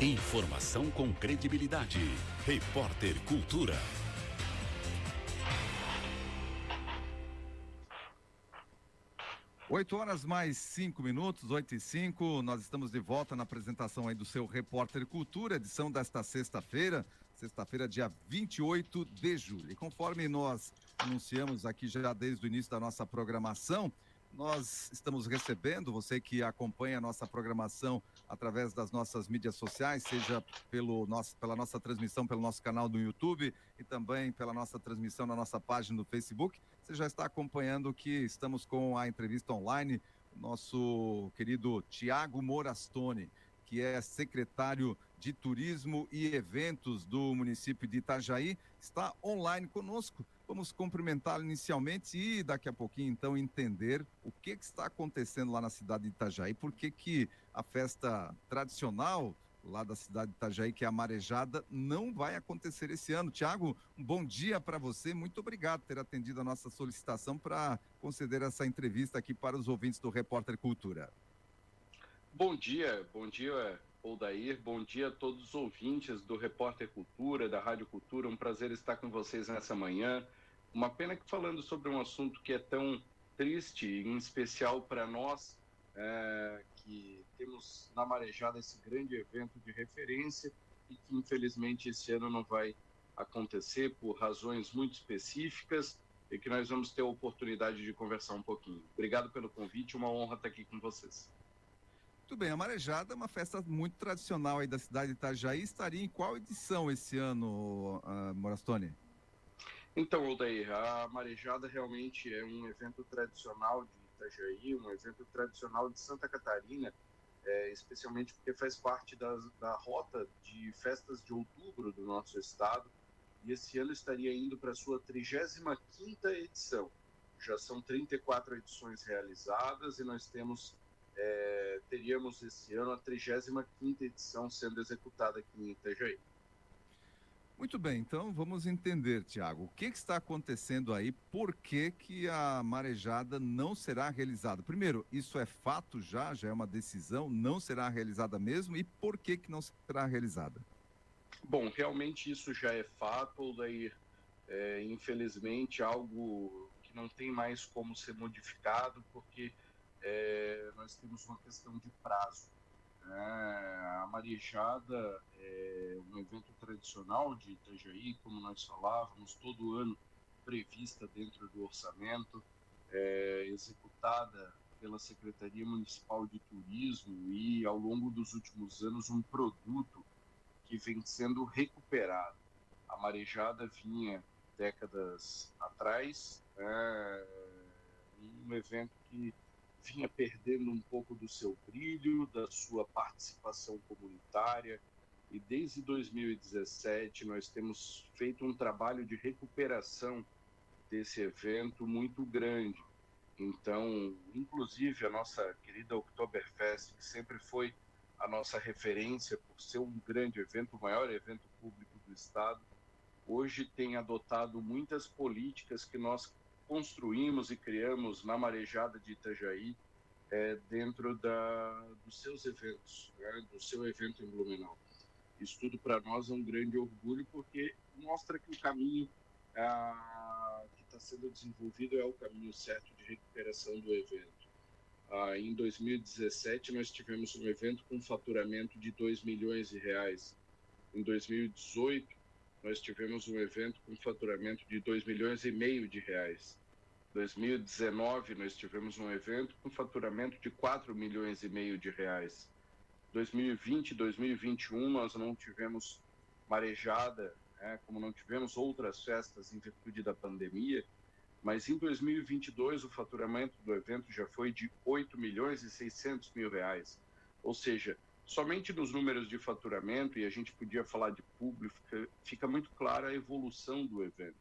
Informação com credibilidade. Repórter Cultura. Oito horas mais 5 minutos, 8h05, nós estamos de volta na apresentação aí do seu Repórter Cultura, edição desta sexta-feira, dia 28 de julho. E conforme nós anunciamos aqui já desde o início da nossa programação, nós estamos recebendo, você que acompanha a nossa programação através das nossas mídias sociais, seja pela nossa transmissão, pelo nosso canal do YouTube e também pela nossa transmissão na nossa página do Facebook, você já está acompanhando que estamos com a entrevista online, o nosso querido Tiago Morastone, que é secretário de Turismo e Eventos do município de Itajaí, está online conosco. Vamos cumprimentá-lo inicialmente e daqui a pouquinho, então, entender o que está acontecendo lá na cidade de Itajaí, por que a festa tradicional lá da cidade de Itajaí, que é a Marejada, não vai acontecer esse ano. Tiago, um bom dia para você, muito obrigado por ter atendido a nossa solicitação para conceder essa entrevista aqui para os ouvintes do Repórter Cultura. Bom dia, Odair, bom dia a todos os ouvintes do Repórter Cultura, da Rádio Cultura, um prazer estar com vocês nessa manhã. Uma pena que falando sobre um assunto que é tão triste, em especial para nós, que temos na Marejada esse grande evento de referência e que infelizmente esse ano não vai acontecer por razões muito específicas e que nós vamos ter a oportunidade de conversar um pouquinho. Obrigado pelo convite, uma honra estar aqui com vocês. Muito bem, a Marejada é uma festa muito tradicional aí da cidade de Itajaí. Estaria em qual edição esse ano, Morastone? Então, Odair, a Marejada realmente é um evento tradicional de Itajaí, um evento tradicional de Santa Catarina, especialmente porque faz parte da rota de festas de outubro do nosso estado, e esse ano estaria indo para a sua 35ª edição. Já são 34 edições realizadas e nós teríamos esse ano a 35ª edição sendo executada aqui em Itajaí. Muito bem, então vamos entender, Tiago, o que está acontecendo aí, por que a Marejada não será realizada? Primeiro, isso é fato já é uma decisão, não será realizada mesmo, e por que não será realizada? Bom, realmente isso já é fato, Odair, infelizmente algo que não tem mais como ser modificado, porque nós temos uma questão de prazo. A Marejada é um evento tradicional de Itajaí, como nós falávamos, todo ano prevista dentro do orçamento, executada pela Secretaria Municipal de Turismo e, ao longo dos últimos anos, um produto que vem sendo recuperado. A Marejada vinha décadas atrás, um evento que vinha perdendo um pouco do seu brilho, da sua participação comunitária, e desde 2017 nós temos feito um trabalho de recuperação desse evento muito grande. Então, inclusive a nossa querida Oktoberfest, que sempre foi a nossa referência por ser um grande evento, o maior evento público do estado, hoje tem adotado muitas políticas que nós construímos e criamos na Marejada de Itajaí, dentro dos seus eventos, do seu evento em Blumenau. Isso tudo para nós é um grande orgulho, porque mostra que o caminho que está sendo desenvolvido é o caminho certo de recuperação do evento. Em 2017, nós tivemos um evento com faturamento de R$2 milhões. Em 2018, nós tivemos um evento com faturamento de R$2,5 milhões. Em 2019, nós tivemos um evento com faturamento de R$4,5 milhões. 2020 e 2021, nós não tivemos Marejada, como não tivemos outras festas em virtude da pandemia, mas em 2022 o faturamento do evento já foi de R$8,6 milhões. Ou seja, somente nos números de faturamento, e a gente podia falar de público, fica muito clara a evolução do evento.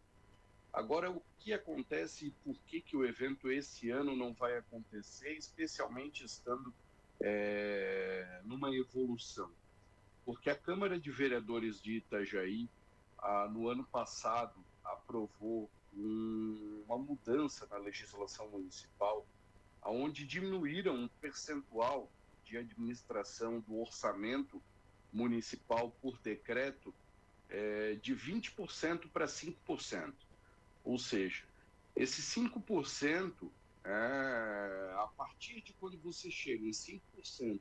Agora, o que acontece e por que o evento esse ano não vai acontecer, especialmente estando numa evolução? Porque a Câmara de Vereadores de Itajaí, no ano passado, aprovou uma mudança na legislação municipal, onde diminuíram um percentual de administração do orçamento municipal por decreto de 20% para 5%. Ou seja, esse 5%, a partir de quando você chega em 5%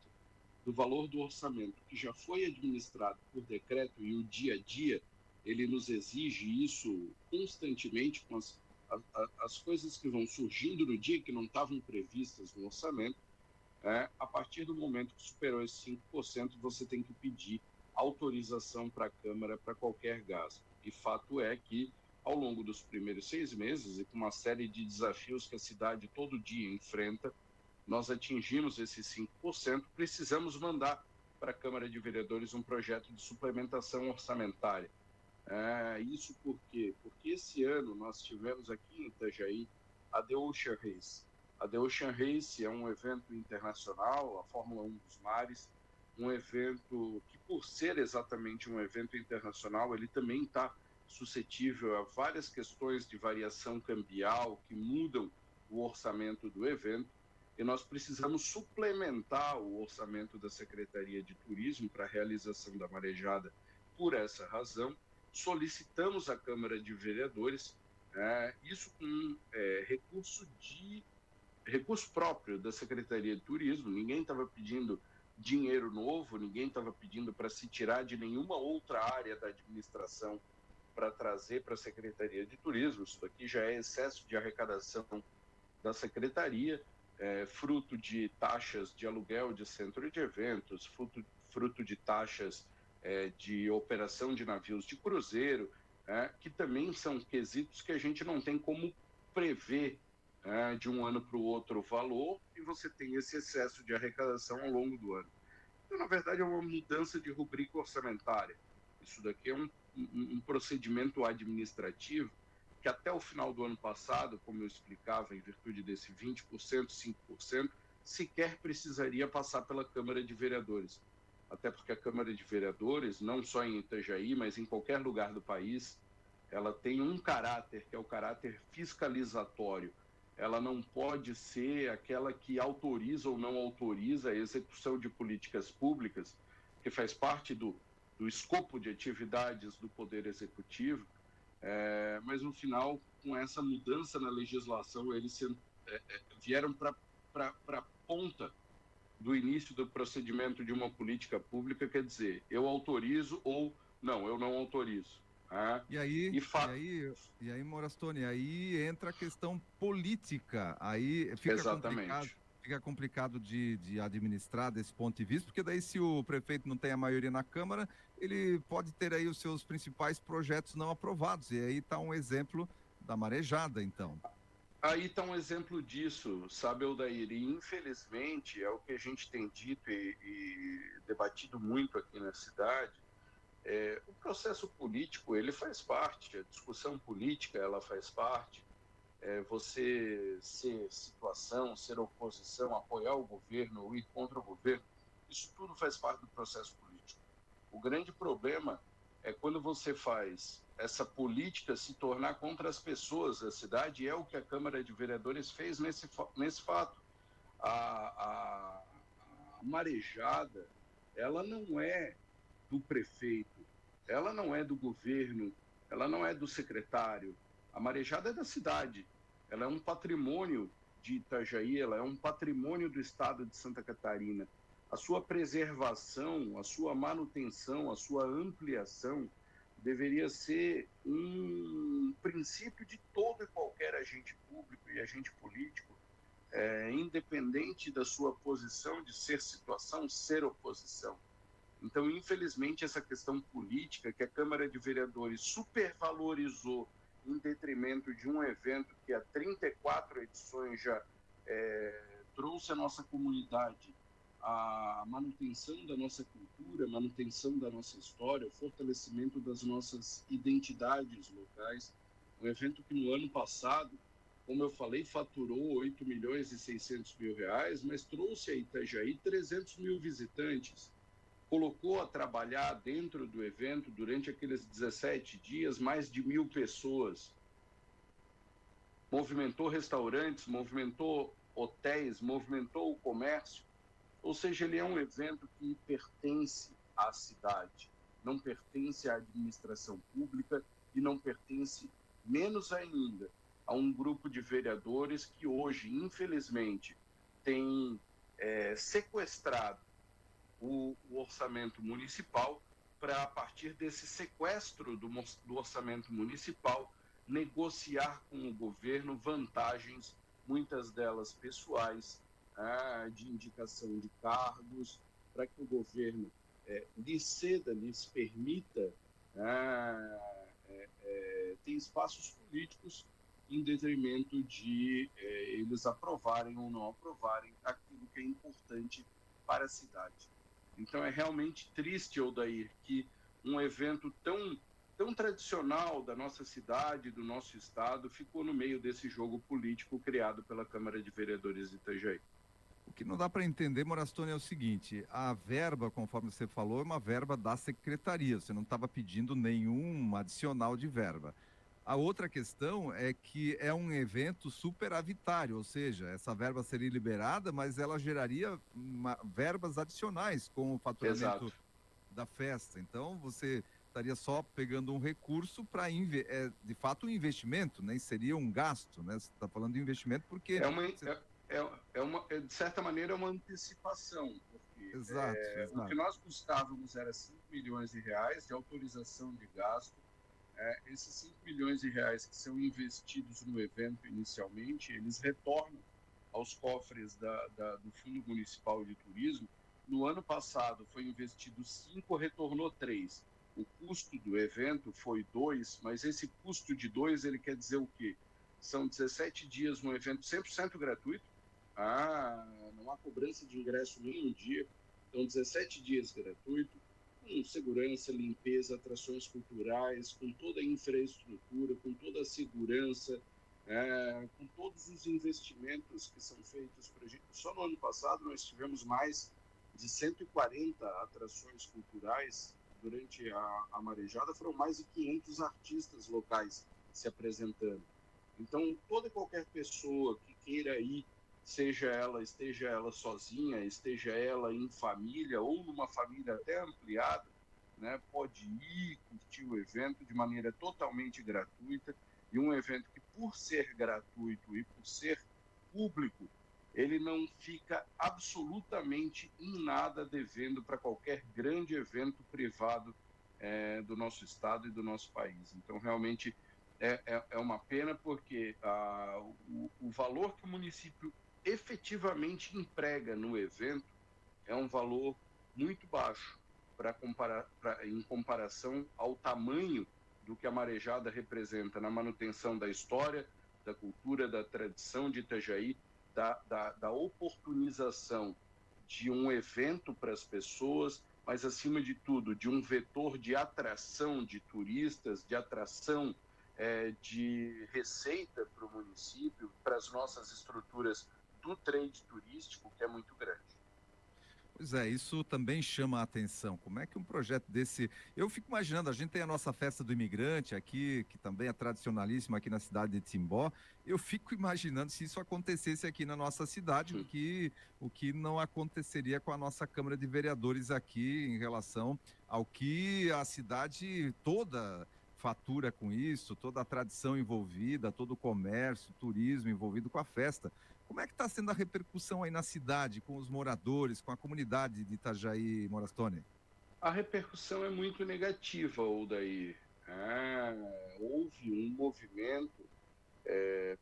do valor do orçamento que já foi administrado por decreto, e o dia a dia ele nos exige isso constantemente com as coisas que vão surgindo no dia que não estavam previstas no orçamento, a partir do momento que superou esse 5%, você tem que pedir autorização para a Câmara para qualquer gasto. E fato é que, ao longo dos primeiros 6 meses, e com uma série de desafios que a cidade todo dia enfrenta, nós atingimos esses 5%, precisamos mandar para a Câmara de Vereadores um projeto de suplementação orçamentária. Isso por quê? Porque esse ano nós tivemos aqui em Itajaí a The Ocean Race. A The Ocean Race é um evento internacional, a Fórmula 1 dos mares, um evento que, por ser exatamente um evento internacional, ele também está suscetível a várias questões de variação cambial que mudam o orçamento do evento, e nós precisamos suplementar o orçamento da Secretaria de Turismo para a realização da marejada. Por essa razão, solicitamos à Câmara de Vereadores isso com recurso próprio da Secretaria de Turismo. Ninguém estava pedindo dinheiro novo, ninguém estava pedindo para se tirar de nenhuma outra área da administração para trazer para a Secretaria de Turismo. Isso daqui já é excesso de arrecadação da Secretaria, fruto de taxas de aluguel de centro de eventos, fruto de taxas de operação de navios de cruzeiro, que também são quesitos que a gente não tem como prever de um ano para o outro o valor, e você tem esse excesso de arrecadação ao longo do ano. Então, na verdade, é uma mudança de rubrica orçamentária. Isso daqui é um procedimento administrativo que até o final do ano passado, como eu explicava, em virtude desse 20%, 5%, sequer precisaria passar pela Câmara de Vereadores. Até porque a Câmara de Vereadores, não só em Itajaí, mas em qualquer lugar do país, ela tem um caráter, que é o caráter fiscalizatório. Ela não pode ser aquela que autoriza ou não autoriza a execução de políticas públicas, que faz parte do escopo de atividades do Poder Executivo, mas no final, com essa mudança na legislação, eles vieram para a ponta do início do procedimento de uma política pública, quer dizer, eu autorizo ou não, eu não autorizo. E aí, Morastoni, aí entra a questão política, aí fica complicado de administrar desse ponto de vista, porque daí se o prefeito não tem a maioria na Câmara, ele pode ter aí os seus principais projetos não aprovados, e aí está um exemplo da marejada, então. Aí está um exemplo disso, sabe, Odair? E infelizmente é o que a gente tem dito e debatido muito aqui na cidade. O processo político, ele faz parte, a discussão política, ela faz parte. Você ser situação, ser oposição, apoiar o governo ou ir contra o governo, isso tudo faz parte do processo político. O grande problema é quando você faz essa política se tornar contra as pessoas da cidade, e é o que a Câmara de Vereadores fez nesse fato. A marejada, ela não é do prefeito, ela não é do governo, ela não é do secretário. A marejada é da cidade, ela é um patrimônio de Itajaí, ela é um patrimônio do estado de Santa Catarina. A sua preservação, a sua manutenção, a sua ampliação deveria ser um princípio de todo e qualquer agente público e agente político, independente da sua posição de ser situação, ser oposição. Então, infelizmente, essa questão política que a Câmara de Vereadores supervalorizou em detrimento de um evento que há 34 edições já trouxe à nossa comunidade a manutenção da nossa cultura, a manutenção da nossa história, o fortalecimento das nossas identidades locais. Um evento que no ano passado, como eu falei, faturou 8 milhões e 600 mil reais, mas trouxe a Itajaí 300 mil visitantes. Colocou a trabalhar dentro do evento, durante aqueles 17 dias, mais de 1.000 pessoas. Movimentou restaurantes, movimentou hotéis, movimentou o comércio. Ou seja, ele é um evento que pertence à à cidade, não pertence à administração pública e não pertence, menos ainda, a um grupo de vereadores que hoje, infelizmente, tem sequestrado o orçamento municipal para, a partir desse sequestro do orçamento municipal, negociar com o governo vantagens, muitas delas pessoais, de indicação de cargos, para que o governo lhes ceda, lhes permita ter espaços políticos em detrimento de eles aprovarem ou não aprovarem aquilo que é importante para a cidade. Então é realmente triste, Odair, que um evento tão tradicional da nossa cidade, do nosso estado, ficou no meio desse jogo político criado pela Câmara de Vereadores de Itajaí. O que não dá para entender, Morastone, é o seguinte: a verba, conforme você falou, é uma verba da secretaria, você não estava pedindo nenhum adicional de verba. A outra questão é que é um evento superavitário, ou seja, essa verba seria liberada, mas ela geraria verbas adicionais com o faturamento Exato. da festa. Então, você estaria só pegando um recurso para, de fato, um investimento, nem seria um gasto, né? Você está falando de investimento porque... De certa maneira, é uma antecipação, porque Exato, o que exato. nós buscávamos era 5 milhões de reais de autorização de gasto. Esses 5 milhões de reais que são investidos no evento inicialmente, eles retornam aos cofres do Fundo Municipal de Turismo. No ano passado foi investido 5, retornou 3. O custo do evento foi 2, mas esse custo de 2, ele quer dizer o quê? São 17 dias no evento 100% gratuito, não há cobrança de ingresso nenhum dia, então 17 dias gratuito, com segurança, limpeza, atrações culturais, com toda a infraestrutura, com toda a segurança, com todos os investimentos que são feitos para a gente. Só no ano passado nós tivemos mais de 140 atrações culturais. Durante a marejada foram mais de 500 artistas locais se apresentando. Então, toda e qualquer pessoa que queira ir, esteja ela sozinha, esteja ela em família ou numa família até ampliada, né, pode ir curtir o evento de maneira totalmente gratuita, e um evento que, por ser gratuito e por ser público, ele não fica absolutamente em nada devendo para qualquer grande evento privado do nosso estado e do nosso país. Então, realmente, é uma pena, porque o valor que o município efetivamente emprega no evento é um valor muito baixo em comparação ao tamanho do que a marejada representa na manutenção da história, da cultura, da tradição de Itajaí, da oportunização de um evento para as pessoas, mas, acima de tudo, de um vetor de atração de turistas, de atração de receita para o município, para as nossas estruturas do trade turístico, que é muito grande. Pois é, isso também chama a atenção. Como é que um projeto desse... Eu fico imaginando, a gente tem a nossa festa do imigrante aqui, que também é tradicionalíssima aqui na cidade de Timbó. Eu fico imaginando se isso acontecesse aqui na nossa cidade, o que não aconteceria com a nossa Câmara de Vereadores aqui em relação ao que a cidade toda fatura com isso, toda a tradição envolvida, todo o comércio, turismo envolvido com a festa. Como é que está sendo a repercussão aí na cidade, com os moradores, com a comunidade de Itajaí, Morastone? A repercussão é muito negativa, Odair. Houve um movimento.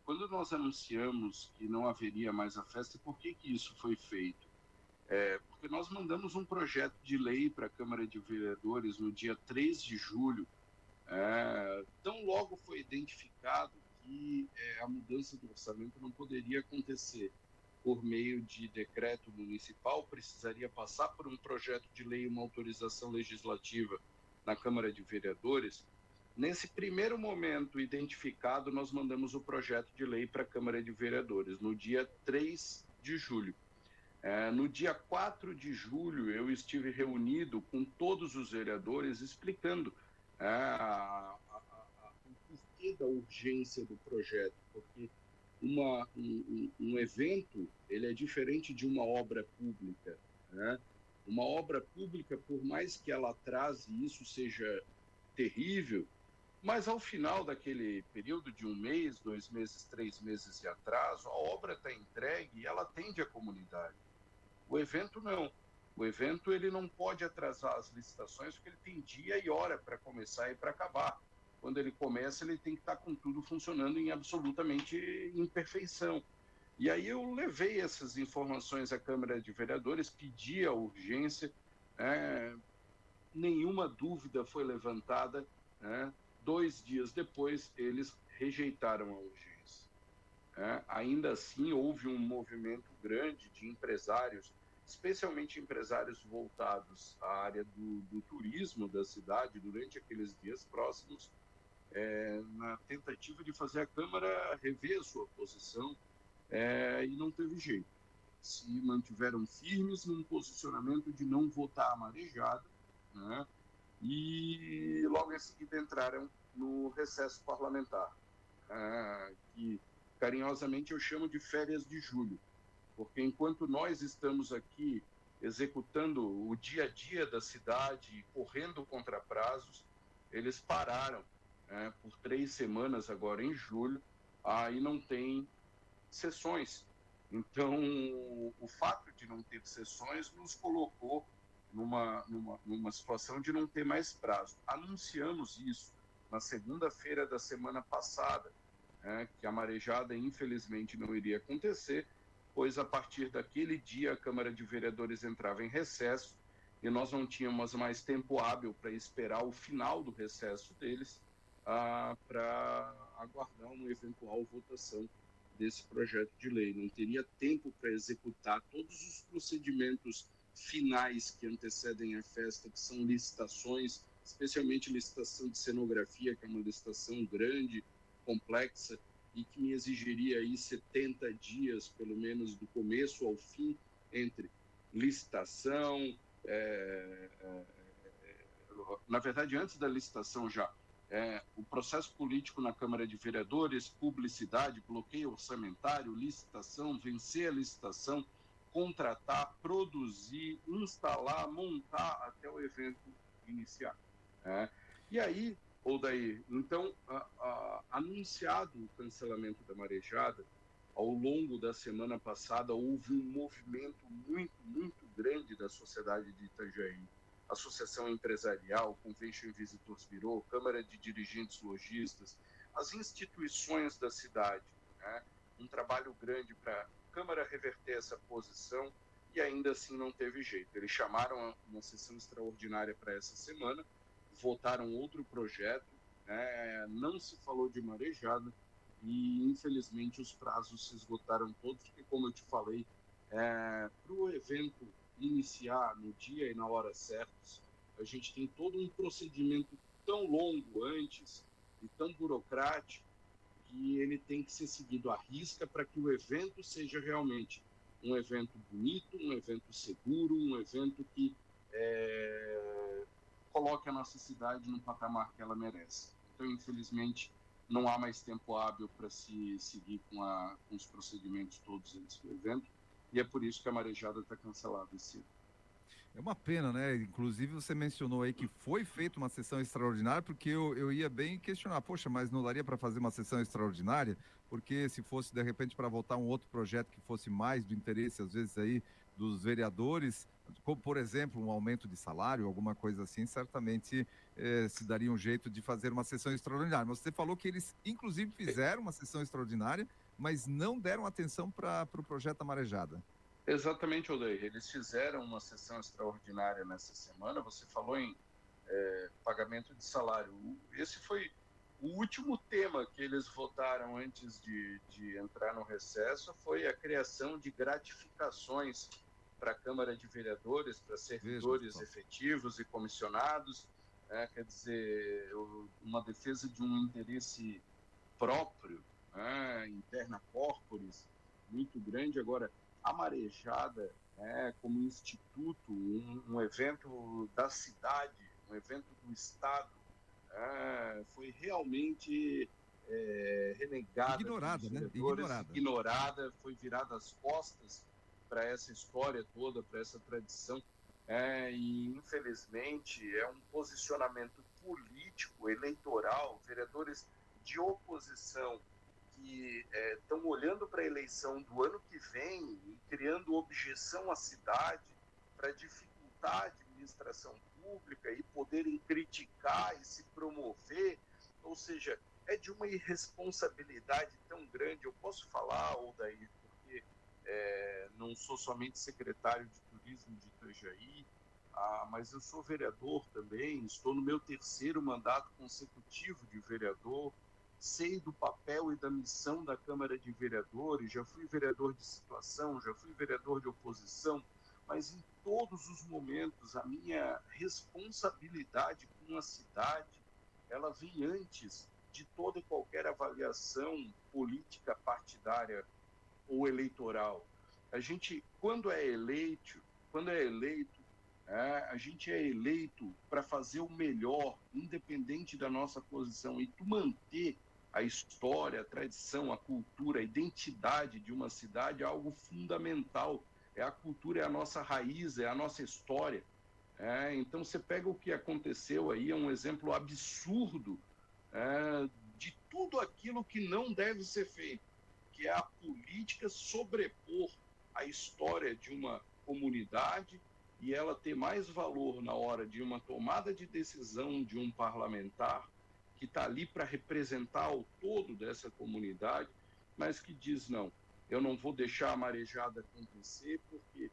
Quando nós anunciamos que não haveria mais a festa, por que isso foi feito? Porque nós mandamos um projeto de lei para a Câmara de Vereadores no dia 3 de julho. Tão logo foi identificado que a mudança do orçamento não poderia acontecer por meio de decreto municipal, precisaria passar por um projeto de lei, uma autorização legislativa na Câmara de Vereadores. Nesse primeiro momento identificado, nós mandamos o projeto de lei para a Câmara de Vereadores, no dia 3 de julho. No dia 4 de julho, eu estive reunido com todos os vereadores, explicando o porquê da urgência do projeto, porque um evento, ele é diferente de uma obra pública, né? Uma obra pública, por mais que ela atrase e isso seja terrível, mas ao final daquele período de 1 mês, 2 meses, 3 meses de atraso, a obra está entregue e ela atende a comunidade. O evento não. O evento ele não pode atrasar as licitações porque ele tem dia e hora para começar e para acabar. Quando ele começa, ele tem que estar com tudo funcionando em absolutamente imperfeição. E aí eu levei essas informações à Câmara de Vereadores, pedi a urgência, nenhuma dúvida foi levantada, 2 dias depois, eles rejeitaram a urgência. Ainda assim, houve um movimento grande de empresários, especialmente empresários voltados à área do turismo da cidade, durante aqueles dias próximos, na tentativa de fazer a Câmara rever a sua posição, e não teve jeito. Se mantiveram firmes num posicionamento de não votar a marejada, e logo em seguida entraram no recesso parlamentar, que carinhosamente eu chamo de férias de julho, porque enquanto nós estamos aqui executando o dia a dia da cidade, correndo contra prazos, eles pararam por 3 semanas agora em julho, e não tem sessões. Então, o fato de não ter sessões nos colocou numa situação de não ter mais prazo. Anunciamos isso na segunda-feira da semana passada, que a marejada infelizmente não iria acontecer, pois a partir daquele dia a Câmara de Vereadores entrava em recesso e nós não tínhamos mais tempo hábil para esperar o final do recesso deles para aguardar uma eventual votação desse projeto de lei. Não teria tempo para executar todos os procedimentos finais que antecedem a festa, que são licitações, especialmente licitação de cenografia, que é uma licitação grande, complexa, e que me exigiria aí 70 dias, pelo menos, do começo ao fim, entre licitação, na verdade, antes da licitação já, o processo político na Câmara de Vereadores, publicidade, bloqueio orçamentário, licitação, vencer a licitação, contratar, produzir, instalar, montar até o evento iniciar. E aí, Odair, então, anunciado o cancelamento da marejada, ao longo da semana passada houve um movimento muito, muito grande da sociedade de Itajaí. Associação Empresarial, Convention Visitors Bureau, Câmara de Dirigentes Lojistas, as instituições da cidade, um trabalho grande para a Câmara reverter essa posição e ainda assim não teve jeito. Eles chamaram uma sessão extraordinária para essa semana, votaram outro projeto, não se falou de marejada e infelizmente os prazos se esgotaram todos, porque como eu te falei, para o evento iniciar no dia e na hora certos, a gente tem todo um procedimento tão longo antes e tão burocrático que ele tem que ser seguido à risca para que o evento seja realmente um evento bonito, um evento seguro, um evento que coloque a nossa cidade no patamar que ela merece. Então, infelizmente, não há mais tempo hábil para se seguir com os procedimentos todos antes do evento, e é por isso que a marejada está cancelada esse ano. É uma pena, né? Inclusive você mencionou aí que foi feita uma sessão extraordinária, porque eu ia bem questionar, poxa, mas não daria para fazer uma sessão extraordinária? Porque se fosse, de repente, para votar um outro projeto que fosse mais do interesse, às vezes, aí dos vereadores, como, por exemplo, um aumento de salário, alguma coisa assim, certamente se daria um jeito de fazer uma sessão extraordinária. Mas você falou que eles, inclusive, fizeram uma sessão extraordinária, mas não deram atenção para o projeto da marejada. Exatamente, Odair. Eles fizeram uma sessão extraordinária nessa semana. Você falou em pagamento de salário. Esse foi o último tema que eles votaram antes de entrar no recesso, foi a criação de gratificações para a Câmara de Vereadores, para servidores efetivos e comissionados. Quer dizer, uma defesa de um interesse próprio, interna corporis, muito grande. Agora, a marejada, como instituto, um evento da cidade, um evento do Estado, foi realmente renegada, ignorada, foi virada as costas para essa história toda, para essa tradição. e infelizmente é um posicionamento político, eleitoral, vereadores de oposição que estão olhando para a eleição do ano que vem e criando objeção à cidade para dificultar a administração pública e poderem criticar e se promover, ou seja, é de uma irresponsabilidade tão grande. Eu posso falar, Odair, porque não sou somente secretário de turismo de Itajaí, mas eu sou vereador também, estou no meu 3º mandato consecutivo de vereador, sei do papel e da missão da Câmara de Vereadores, já fui vereador de situação, já fui vereador de oposição, mas em todos os momentos a minha responsabilidade com a cidade, ela vem antes de toda e qualquer avaliação política partidária ou eleitoral. A gente, quando é eleito, a gente é eleito para fazer o melhor, independente da nossa posição, e tu manter a história, a tradição, a cultura, a identidade de uma cidade é algo fundamental. A cultura é a nossa raiz, é a nossa história. Então, você pega o que aconteceu aí, é um exemplo absurdo de tudo aquilo que não deve ser feito, que é a política sobrepor a história de uma comunidade e ela ter mais valor na hora de uma tomada de decisão de um parlamentar que está ali para representar o todo dessa comunidade, mas que diz, não, eu não vou deixar a marejada acontecer porque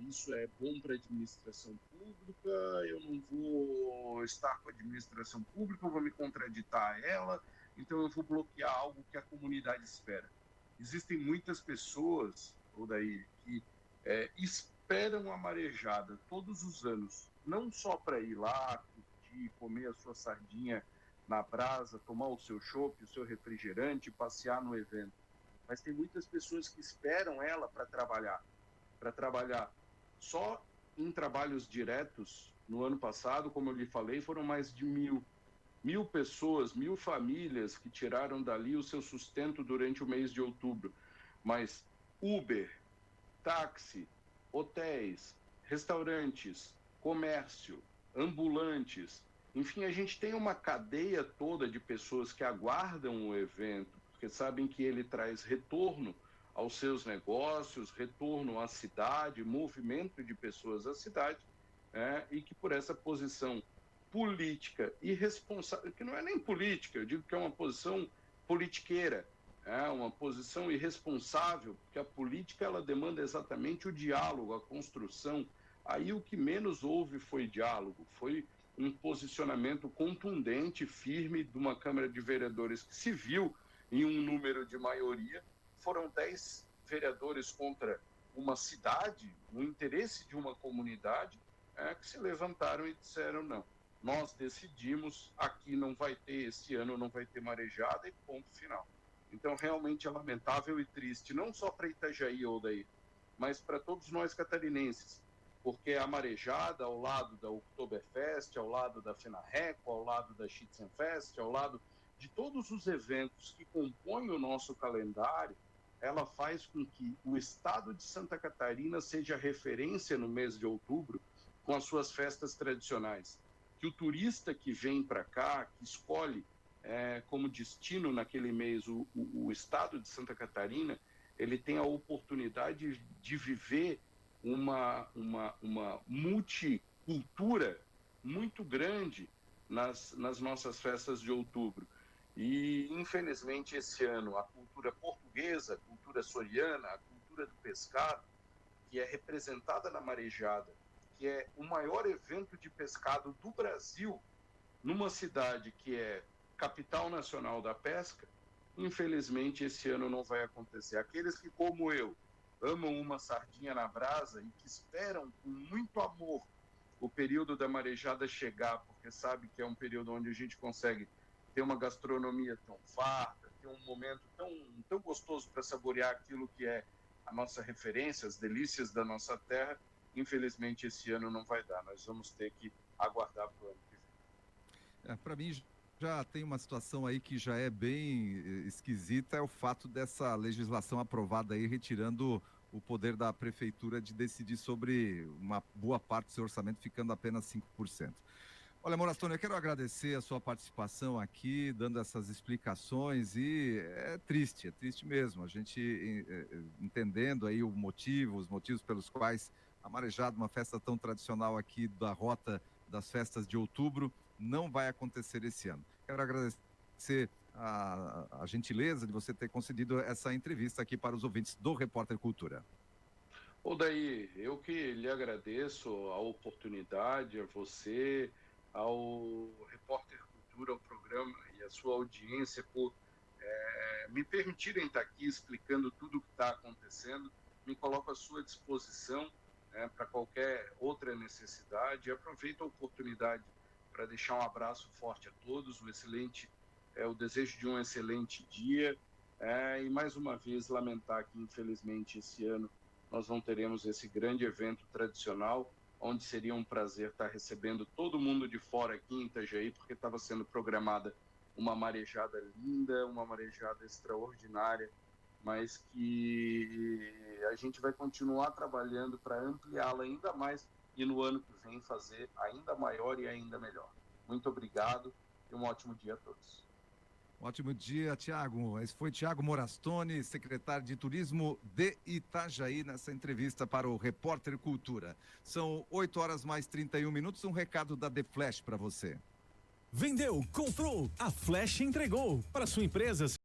isso é bom para a administração pública, eu não vou estar com a administração pública, eu vou me contraditar a ela, então eu vou bloquear algo que a comunidade espera. Existem muitas pessoas, Odair, que esperam a marejada todos os anos, não só para ir lá, curtir, comer a sua sardinha na brasa, tomar o seu chopp, o seu refrigerante, passear no evento, mas tem muitas pessoas que esperam ela para trabalhar só em trabalhos diretos. No ano passado, como eu lhe falei, foram mais de mil pessoas, 1000 famílias que tiraram dali o seu sustento durante o mês de outubro. Mas Uber, táxi, hotéis, restaurantes, comércio, ambulantes, enfim, a gente tem uma cadeia toda de pessoas que aguardam o evento, porque sabem que ele traz retorno aos seus negócios, retorno à cidade, movimento de pessoas à cidade, e que por essa posição política irresponsável, que não é nem política, eu digo que é uma posição politiqueira, uma posição irresponsável, porque a política ela demanda exatamente o diálogo, a construção. Aí o que menos houve foi diálogo, foi um posicionamento contundente, firme de uma Câmara de Vereadores que se viu em um número de maioria. Foram 10 vereadores contra uma cidade, o interesse de uma comunidade, que se levantaram e disseram, não, nós decidimos, aqui não vai ter, esse ano não vai ter marejada e ponto final. Então, realmente é lamentável e triste, não só para Itajaí, Odair, mas para todos nós catarinenses, porque a marejada, ao lado da Oktoberfest, ao lado da FENARRECO, ao lado da Schützenfest, ao lado de todos os eventos que compõem o nosso calendário, ela faz com que o estado de Santa Catarina seja referência no mês de outubro com as suas festas tradicionais. Que o turista que vem para cá, que escolhe como destino naquele mês o estado de Santa Catarina, ele tem a oportunidade de viver uma multicultura muito grande nas nossas festas de outubro. E, infelizmente, esse ano, a cultura portuguesa, a cultura açoriana, a cultura do pescado, que é representada na marejada, que é o maior evento de pescado do Brasil, numa cidade que é capital nacional da pesca, infelizmente, esse ano não vai acontecer. Aqueles que, como eu, amam uma sardinha na brasa e que esperam com muito amor o período da marejada chegar, porque sabe que é um período onde a gente consegue ter uma gastronomia tão farta, ter um momento tão gostoso para saborear aquilo que é a nossa referência, as delícias da nossa terra. Infelizmente, esse ano não vai dar. Nós vamos ter que aguardar para o ano que vem. Para mim, já tem uma situação aí que já é bem esquisita, é o fato dessa legislação aprovada aí retirando o poder da prefeitura de decidir sobre uma boa parte do seu orçamento, ficando apenas 5%. Olha, Morastone, eu quero agradecer a sua participação aqui, dando essas explicações, e é triste mesmo, a gente entendendo aí os motivos pelos quais a Marejada, uma festa tão tradicional aqui da rota das festas de outubro, não vai acontecer esse ano. Quero agradecer a gentileza de você ter concedido essa entrevista aqui para os ouvintes do Repórter Cultura. Daí, eu que lhe agradeço a oportunidade, a você, ao Repórter Cultura, ao programa e a sua audiência por me permitirem estar aqui explicando tudo o que está acontecendo. Me coloco à sua disposição para qualquer outra necessidade. Aproveito a oportunidade para deixar um abraço forte a todos, o desejo de um excelente dia e mais uma vez lamentar que infelizmente esse ano nós não teremos esse grande evento tradicional, onde seria um prazer estar recebendo todo mundo de fora aqui em Itajaí, porque estava sendo programada uma marejada linda, uma marejada extraordinária, mas que a gente vai continuar trabalhando para ampliá-la ainda mais e no ano que vem fazer ainda maior e ainda melhor. Muito obrigado e um ótimo dia a todos. Ótimo dia, Tiago. Esse foi Tiago Morastone, secretário de Turismo de Itajaí, nessa entrevista para o Repórter Cultura. São 8h mais 31 minutos, um recado da The Flash para você. Vendeu, comprou, a Flash entregou. Para sua empresa